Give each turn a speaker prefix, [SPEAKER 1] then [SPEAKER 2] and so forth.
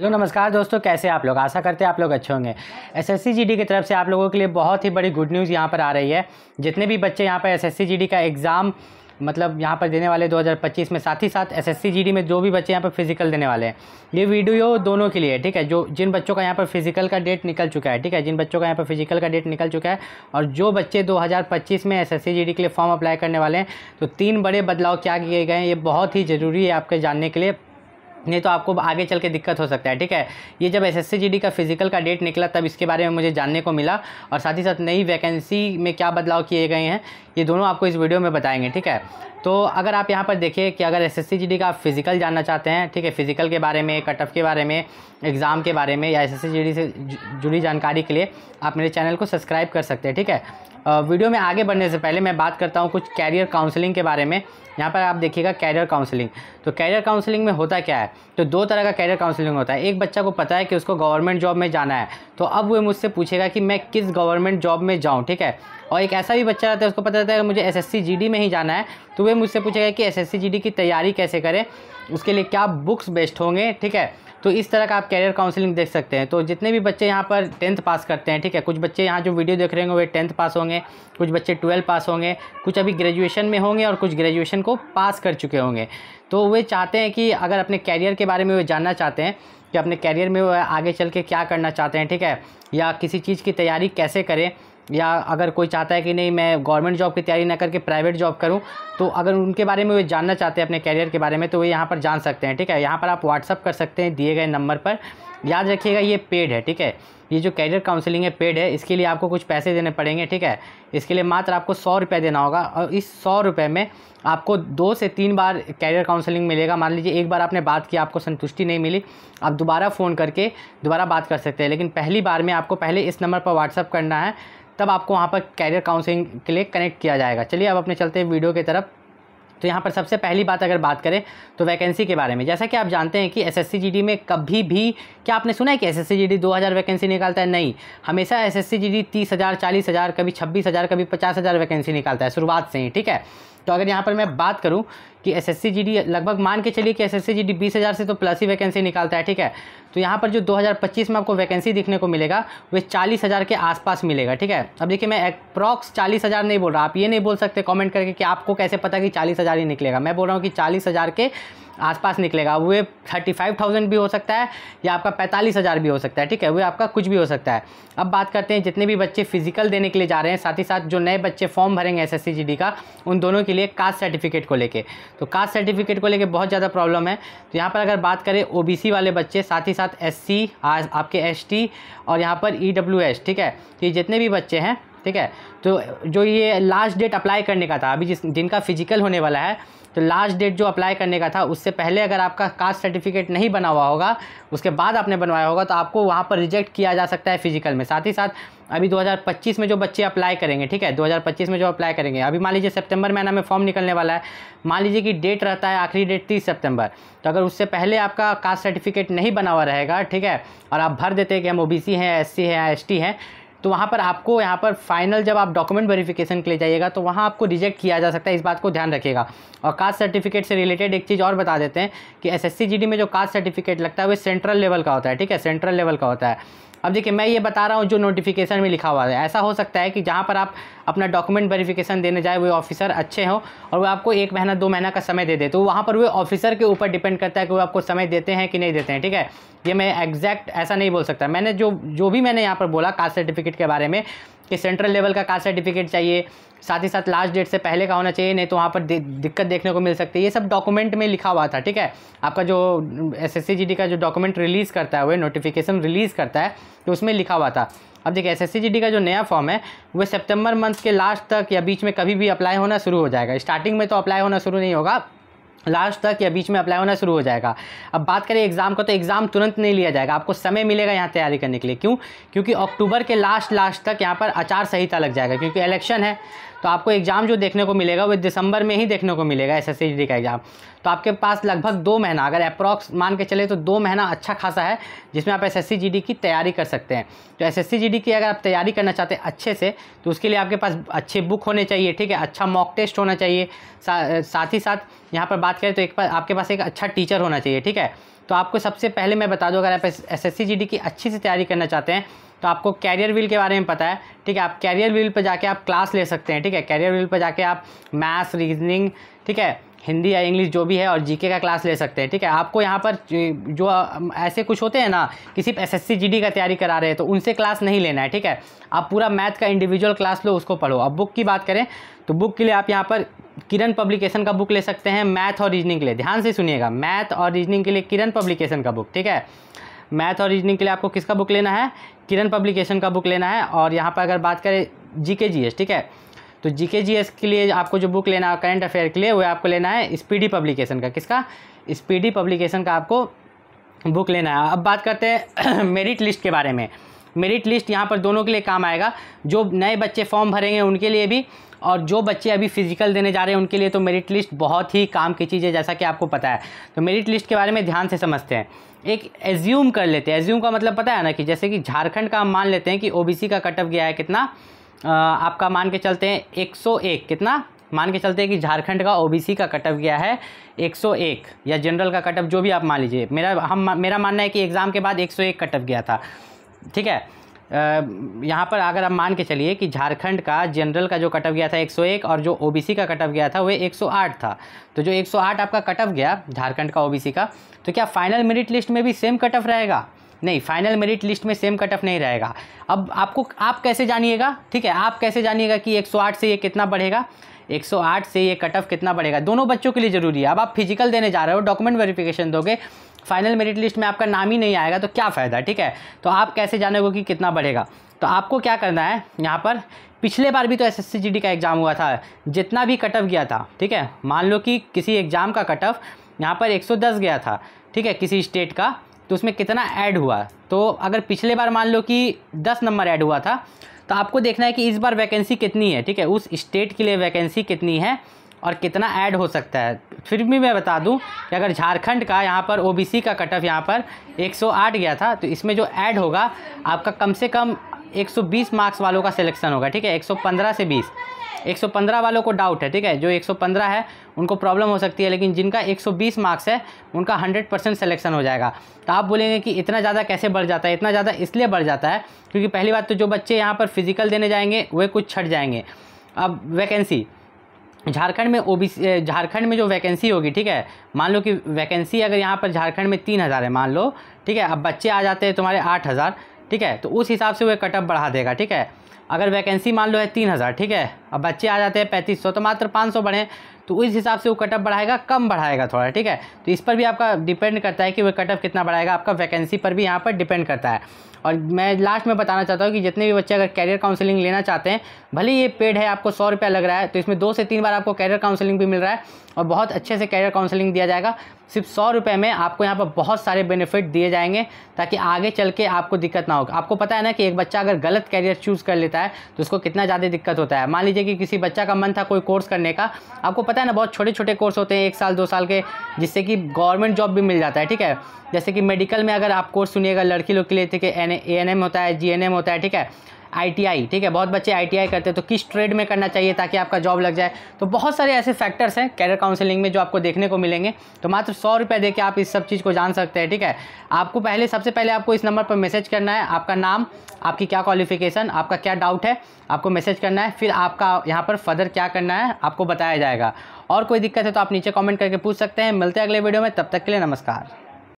[SPEAKER 1] Hello नमस्कार दोस्तों, कैसे आप लोग। आशा करते हैं आप लोग अच्छे होंगे। एसएससी जीडी की तरफ से आप लोगों के लिए बहुत ही बड़ी गुड न्यूज़ यहाँ पर आ रही है। जितने भी बच्चे यहाँ पर एसएससी जीडी का एग्ज़ाम यहाँ पर देने वाले 2025 में, साथ ही साथ एसएससी जीडी में जो भी बच्चे यहाँ पर फिजिकल देने वाले हैं, ये वीडियो दोनों के लिए, ठीक है। जिन बच्चों का यहाँ पर फिजिकल का डेट निकल चुका है, ठीक है, जिन बच्चों का यहाँ पर फिजिकल का डेट निकल चुका है और जो बच्चे 2025 में एसएससी जीडी के लिए फॉर्म अप्लाई करने वाले हैं, तो 3 बड़े बदलाव क्या किए गए हैं, ये बहुत ही ज़रूरी है आपके जानने के लिए, नहीं तो आपको आगे चल के दिक्कत हो सकता है, ठीक है। ये जब एसएससी जीडी का फिजिकल का डेट निकला तब इसके बारे में मुझे जानने को मिला, और साथ ही साथ नई वैकेंसी में क्या बदलाव किए गए हैं, ये दोनों आपको इस वीडियो में बताएंगे, ठीक है। तो अगर आप यहाँ पर देखिए कि अगर एसएससी जीडी का आप फिजिकल जानना चाहते हैं, ठीक है, फिजिकल के बारे में, कट ऑफ के बारे में, एग्ज़ाम के बारे में या एसएससी जीडी से जुड़ी जानकारी के लिए आप मेरे चैनल को सब्सक्राइब कर सकते हैं, ठीक है। वीडियो में आगे बढ़ने से पहले मैं बात करता हूँ कुछ कैरियर काउंसलिंग के बारे में। यहाँ पर आप देखिएगा कैरियर काउंसलिंग। तो कैरियर काउंसलिंग में होता क्या है, तो 2 तरह का कैरियर काउंसलिंग होता है। एक बच्चा को पता है कि उसको गवर्नमेंट जॉब में जाना है, तो अब वो मुझसे पूछेगा कि मैं किस गवर्नमेंट जॉब में जाऊँ, ठीक है। और एक ऐसा भी बच्चा रहता है, उसको पता रहता है कि मुझे एसएससी जीडी में ही जाना है, तो वे मुझसे पूछेगा कि एसएससी जीडी की तैयारी कैसे करें, उसके लिए क्या बुक्स बेस्ट होंगे, ठीक है। तो इस तरह का आप कैरियर काउंसलिंग देख सकते हैं। तो जितने भी बच्चे यहाँ पर 10th पास करते हैं, ठीक है, कुछ बच्चे यहाँ जो वीडियो देख रहे होंगे वे 10th पास होंगे, कुछ बच्चे 12 पास होंगे, कुछ अभी ग्रेजुएशन में होंगे और कुछ ग्रेजुएशन को पास कर चुके होंगे। तो वे चाहते हैं कि अगर अपने कैरियर के बारे में वे जानना चाहते हैं कि अपने कैरियर में वो आगे चल के क्या करना चाहते हैं, ठीक है, या किसी चीज़ की तैयारी कैसे करें, या अगर कोई चाहता है कि नहीं मैं गवर्नमेंट जॉब की तैयारी ना करके प्राइवेट जॉब करूं, तो अगर उनके बारे में वे जानना चाहते हैं अपने कैरियर के बारे में, तो वे यहाँ पर जान सकते हैं, ठीक है। यहाँ पर आप व्हाट्सअप कर सकते हैं दिए गए नंबर पर। याद रखिएगा ये पेड है, ठीक है। ये जो कैरियर काउंसलिंग है पेड है, इसके लिए आपको कुछ पैसे देने पड़ेंगे, ठीक है। इसके लिए मात्र आपको 100 रुपये देना होगा, और इस 100 रुपये में आपको 2 से 3 बार कैरियर काउंसलिंग मिलेगा। मान लीजिए एक बार आपने बात की, आपको संतुष्टि नहीं मिली, आप दोबारा फ़ोन करके दोबारा बात कर सकते हैं, लेकिन पहली बार में आपको पहले इस नंबर पर व्हाट्सअप करना है, तब आपको वहाँ पर कैरियर काउंसलिंग के लिए कनेक्ट किया जाएगा। चलिए अब अपने चलते हैं वीडियो की तरफ। तो यहाँ पर सबसे पहली बात अगर बात करें तो वैकेंसी के बारे में, जैसा कि आप जानते हैं कि एसएससी जीडी में कभी भी, क्या आपने सुना है कि एसएससी जीडी 2000 वैकेंसी निकालता है? नहीं, हमेशा एसएससी जीडी 30,000, 40,000, कभी 26,000, कभी 50,000 वैकेंसी निकालता है शुरुआत से ही, ठीक है। तो अगर यहाँ पर मैं बात करूँ कि एसएससी जीडी लगभग मान के चलिए कि एसएससी जीडी 20,000 से तो प्लस ही वैकेंसी निकालता है, ठीक है। तो यहाँ पर जो 2025 में आपको वैकेंसी दिखने को मिलेगा वो 40,000 के आसपास मिलेगा, ठीक है। अब देखिए मैं अप्रॉक्स 40,000 नहीं बोल रहा, आप ये नहीं बोल सकते कमेंट करके कि आपको कैसे पता कि 40,000 ही निकलेगा। मैं बोल रहा हूँ कि 40,000 के आसपास निकलेगा। वो 35,000 भी हो सकता है या आपका 45,000 भी हो सकता है, ठीक है, वो आपका कुछ भी हो सकता है। अब बात करते हैं जितने भी बच्चे फिजिकल देने के लिए जा रहे हैं, साथ ही साथ जो नए बच्चे फॉर्म भरेंगे एसएससी जीडी का, उन दोनों के लिए कास्ट सर्टिफिकेट को लेके, तो कास्ट सर्टिफिकेट को लेके बहुत ज़्यादा प्रॉब्लम है। तो यहाँ पर अगर बात करें ओबीसी वाले बच्चे, साथ ही साथ एससी, आपके एसटी और यहाँ पर ईडब्ल्यूएस, ठीक है, तो ये जितने भी बच्चे हैं, ठीक है, तो जो ये लास्ट डेट अप्लाई करने का था अभी जिनका फिजिकल होने वाला है, तो लास्ट डेट जो अप्लाई करने का था उससे पहले अगर आपका कास्ट सर्टिफिकेट नहीं बना हुआ होगा, उसके बाद आपने बनवाया होगा, तो आपको वहाँ पर रिजेक्ट किया जा सकता है फिजिकल में। साथ ही साथ अभी 2025 में जो बच्चे अप्लाई करेंगे, ठीक है, 2025 में जो अप्लाई करेंगे, अभी मान लीजिए सितंबर महीना में फॉर्म निकलने वाला है, मान लीजिए कि डेट रहता है आखिरी डेट 30 सितंबर, तो अगर उससे पहले आपका कास्ट सर्टिफिकेट नहीं बना हुआ रहेगा, ठीक है, और आप भर देते हैं कि हम ओबीसी हैं, एससी हैं, एसटी हैं, तो वहाँ पर आपको यहाँ पर फाइनल जब आप डॉक्यूमेंट वेरिफिकेशन के लिए जाइएगा तो वहाँ आपको रिजेक्ट किया जा सकता है, इस बात को ध्यान रखिएगा। और कास्ट सर्टिफिकेट से रिलेटेड एक चीज़ और बता देते हैं कि एसएससी जीडी में जो कास्ट सर्टिफिकेट लगता है वो सेंट्रल लेवल का होता है, ठीक है, सेंट्रल लेवल का होता है। अब देखिए मैं ये बता रहा हूँ जो नोटिफिकेशन में लिखा हुआ है, ऐसा हो सकता है कि जहाँ पर आप अपना डॉक्यूमेंट वेरिफिकेशन देने जाए वो ऑफिसर अच्छे हों और वो आपको 1 महीना 2 महीना का समय दे दे, तो वहाँ पर वो ऑफिसर के ऊपर डिपेंड करता है कि वो आपको समय देते हैं कि नहीं देते हैं, ठीक है। ये मैं एग्जैक्ट ऐसा नहीं बोल सकता, मैंने जो भी मैंने यहाँ पर बोला कास्ट सर्टिफिकेट के बारे में कि सेंट्रल लेवल का कास्ट सर्टिफिकेट चाहिए, साथ ही साथ लास्ट डेट से पहले का होना चाहिए, नहीं तो वहाँ पर दिक्कत देखने को मिल सकती है। ये सब डॉक्यूमेंट में लिखा हुआ था, ठीक है। आपका जो एसएससी जीडी का जो डॉक्यूमेंट रिलीज़ करता है, वो नोटिफिकेशन रिलीज़ करता है, तो उसमें लिखा हुआ था। अब देखिए एसएससी जीडी का जो नया फॉर्म है वो सितंबर मंथ के लास्ट तक या बीच में कभी भी अप्लाई होना शुरू हो जाएगा। स्टार्टिंग में तो अप्लाई होना शुरू नहीं होगा, लास्ट तक या बीच में अप्लाई होना शुरू हो जाएगा। अब बात करें एग्ज़ाम का, तो एग्ज़ाम तुरंत नहीं लिया जाएगा, आपको समय मिलेगा यहाँ तैयारी करने के लिए। क्यों? क्योंकि अक्टूबर के लास्ट तक यहाँ पर आचार संहिता लग जाएगा, क्योंकि इलेक्शन है, तो आपको एग्ज़ाम जो देखने को मिलेगा वो दिसंबर में ही देखने को मिलेगा एसएससी जीडी का एग्ज़ाम। तो आपके पास लगभग 2 महीना, अगर अप्रॉक्स मान के चले तो 2 महीना अच्छा खासा है जिसमें आप एसएससी जीडी की तैयारी कर सकते हैं। तो एसएससी जीडी की अगर आप तैयारी करना चाहते हैं अच्छे से, तो उसके लिए आपके पास अच्छे बुक होने चाहिए, ठीक है, अच्छा मॉक टेस्ट होना चाहिए, साथ ही साथ यहाँ पर बात करें तो आपके पास एक अच्छा टीचर होना चाहिए, ठीक है। तो आपको सबसे पहले मैं बता दूं, अगर आप एसएससी जीडी की अच्छी से तैयारी करना चाहते हैं तो आपको कैरियर व्हील के बारे में पता है, ठीक है। आप कैरियर व्हील पर जाके आप क्लास ले सकते हैं, ठीक है। कैरियर व्हील पर जाके आप मैथ्स, रीजनिंग, ठीक है, हिंदी या इंग्लिश जो भी है, और जीके का क्लास ले सकते हैं, ठीक है। आपको यहाँ पर जो ऐसे कुछ होते हैं ना कि सिर्फ एसएससी जीडी का तैयारी करा रहे हैं, तो उनसे क्लास नहीं लेना है, ठीक है। आप पूरा मैथ का इंडिविजुअल क्लास लो, उसको पढ़ो। अब बुक की बात करें तो बुक के लिए आप यहाँ पर किरण पब्लिकेशन का बुक ले सकते हैं, मैथ और रीजनिंग के लिए। ध्यान से सुनिएगा, मैथ और रीजनिंग के लिए किरण पब्लिकेशन का बुक, ठीक है। मैथ और रीजनिंग के लिए आपको किसका बुक लेना है? किरण पब्लिकेशन का बुक लेना है। और यहाँ पर अगर बात करें जीके जीएस, ठीक है, तो जीके जीएस के लिए आपको जो बुक लेना है करंट अफेयर के लिए, वो आपको लेना है स्पीडी पब्लिकेशन का। किसका? स्पीडी पब्लिकेशन का आपको बुक लेना है। अब बात करते हैं मेरिट लिस्ट के बारे में। मेरिट लिस्ट यहाँ पर दोनों के लिए काम आएगा, जो नए बच्चे फॉर्म भरेंगे उनके लिए भी, और जो बच्चे अभी फिजिकल देने जा रहे हैं उनके लिए तो मेरिट लिस्ट बहुत ही काम की चीज़ है, जैसा कि आपको पता है। तो मेरिट लिस्ट के बारे में ध्यान से समझते हैं। एक एज्यूम कर लेते हैं। एज्यूम का मतलब पता है ना, कि जैसे कि झारखंड का हम मान लेते हैं कि ओबीसी का कट ऑफ गया है कितना, आपका मान के चलते हैं 101, कितना मान के चलते हैं कि झारखंड का ओबीसी का कट ऑफ गया है 101, या जनरल का कट ऑफ जो भी आप मान लीजिए। मेरा मानना है कि एग्ज़ाम के बाद 101 कट ऑफ गया था, ठीक है। यहाँ पर अगर आप मान के चलिए कि झारखंड का जनरल का जो कट ऑफ गया था 101, और जो ओबीसी का कट ऑफ गया था वो 108 था। तो जो 108 आपका कट ऑफ गया झारखंड का ओबीसी का, तो क्या फाइनल मेरिट लिस्ट में भी सेम कट ऑफ रहेगा? नहीं, फाइनल मेरिट लिस्ट में सेम कट ऑफ नहीं रहेगा। अब आप कैसे जानिएगा, ठीक है, आप कैसे जानिएगा कि 108 से ये कितना बढ़ेगा, 108 से ये कट ऑफ कितना बढ़ेगा? दोनों बच्चों के लिए ज़रूरी है। अब आप फिजिकल देने जा रहे हो, डॉक्यूमेंट वेरिफिकेशन दोगे, फाइनल मेरिट लिस्ट में आपका नाम ही नहीं आएगा तो क्या फ़ायदा, ठीक है। तो आप कैसे जानोगे कि कितना बढ़ेगा? तो आपको क्या करना है, यहाँ पर पिछले बार भी तो एसएससी जीडी का एग्ज़ाम हुआ था, जितना भी कट ऑफ गया था, ठीक है, मान लो कि किसी एग्ज़ाम का कट ऑफ यहाँ पर 110 गया था, ठीक है, किसी स्टेट का, तो उसमें कितना ऐड हुआ? तो अगर पिछले बार मान लो कि 10 नंबर ऐड हुआ था, तो आपको देखना है कि इस बार वैकेंसी कितनी है, ठीक है, उस स्टेट के लिए वैकेंसी कितनी है और कितना ऐड हो सकता है। फिर भी मैं बता दूं कि अगर झारखंड का यहाँ पर ओबीसी का कट ऑफ यहाँ पर 108 गया था, तो इसमें जो ऐड होगा आपका कम से कम 120 मार्क्स वालों का सिलेक्शन होगा, ठीक है, 115 से 20। 115 वालों को डाउट है, ठीक है, जो 115 है उनको प्रॉब्लम हो सकती है, लेकिन जिनका 120 मार्क्स है उनका 100% सिलेक्शन हो जाएगा। तो आप बोलेंगे कि इतना ज़्यादा कैसे बढ़ जाता है? इतना ज़्यादा इसलिए बढ़ जाता है क्योंकि पहली बात तो जो बच्चे यहाँ पर फिजिकल देने जाएंगे वे कुछ छट जाएंगे। अब वैकेंसी झारखंड में ओबीसी, झारखंड में जो वैकेंसी होगी, ठीक है, मान लो कि वैकेंसी अगर यहाँ पर झारखंड में 3000 है मान लो, ठीक है, अब बच्चे आ जाते हैं तुम्हारे 8000, ठीक है, तो उस हिसाब से वो कट ऑफ बढ़ा देगा, ठीक है। अगर वैकेंसी मान लो है 3000, ठीक है, अब बच्चे आ जाते हैं 3500, तो मात्र 500 बढ़े, तो उस हिसाब से वो कट ऑफ बढ़ाएगा, कम बढ़ाएगा थोड़ा, ठीक है। तो इस पर भी आपका डिपेंड करता है कि वो कट ऑफ कितना बढ़ाएगा, आपका वैकेंसी पर भी यहाँ पर डिपेंड करता है। और मैं लास्ट में बताना चाहता हूँ कि जितने भी बच्चे अगर कैरियर काउंसलिंग लेना चाहते हैं, भले ये पेड है, आपको 100 रुपया लग रहा है, तो इसमें 2 से 3 बार आपको कैरियर काउंसलिंग भी मिल रहा है और बहुत अच्छे से कैरियर काउंसलिंग दिया जाएगा। सिर्फ 100 रुपये में आपको यहाँ पर बहुत सारे बेनिफिट दिए जाएंगे ताकि आगे चल के आपको दिक्कत ना हो। आपको पता है ना कि एक बच्चा अगर गलत कैरियर चूज़ कर लेता है तो उसको कितना ज़्यादा दिक्कत होता है। मान लीजिए कि किसी बच्चा का मन था कोई कोर्स करने का, आपको पता है ना बहुत छोटे छोटे कोर्स होते हैं 1 साल 2 साल के, जिससे कि गवर्नमेंट जॉब भी मिल जाता है, ठीक है। जैसे कि मेडिकल में अगर आप कोर्स सुनिएगा लड़की लोग के लिए, ठीक है, ANM होता है, GNM होता है, ठीक है, ITI, ठीक है, बहुत बच्चे ITI करते हैं, तो किस ट्रेड में करना चाहिए ताकि आपका जॉब लग जाए। तो बहुत सारे ऐसे फैक्टर्स हैं कैरियर काउंसलिंग में जो आपको देखने को मिलेंगे। तो मात्र 100 रुपये दे के आप इस सब चीज़ को जान सकते हैं, ठीक है। आपको सबसे पहले आपको इस नंबर पर मैसेज करना है, आपका नाम, आपकी क्या क्वालिफिकेशन, आपका क्या डाउट है, आपको मैसेज करना है, फिर आपका यहाँ पर फर्दर क्या करना है आपको बताया जाएगा। और कोई दिक्कत है तो आप नीचे कॉमेंट करके पूछ सकते हैं। मिलते हैं अगले वीडियो में, तब तक के लिए नमस्कार।